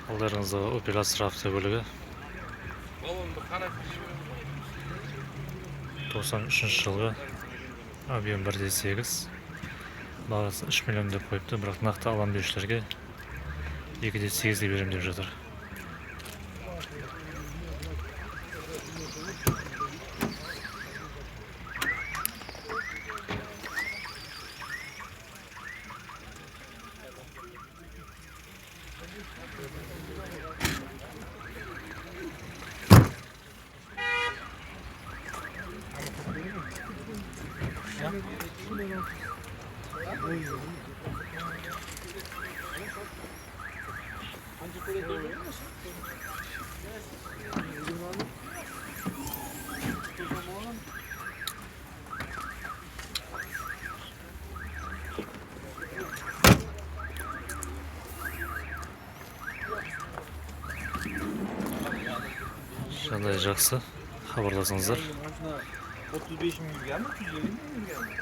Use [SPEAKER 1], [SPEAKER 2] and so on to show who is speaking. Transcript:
[SPEAKER 1] Алдарыңызда Opel Astra автокөлігі 93 жылғы, объем 1.8, бағасы 3 миллион деп қойыпты, бірақ нақты алам деушілерге 2.8-ге берем деп жатыр. Жағдай жақсы, хабарласыңыздар.
[SPEAKER 2] 35 milyon mu? 150 milyon mu?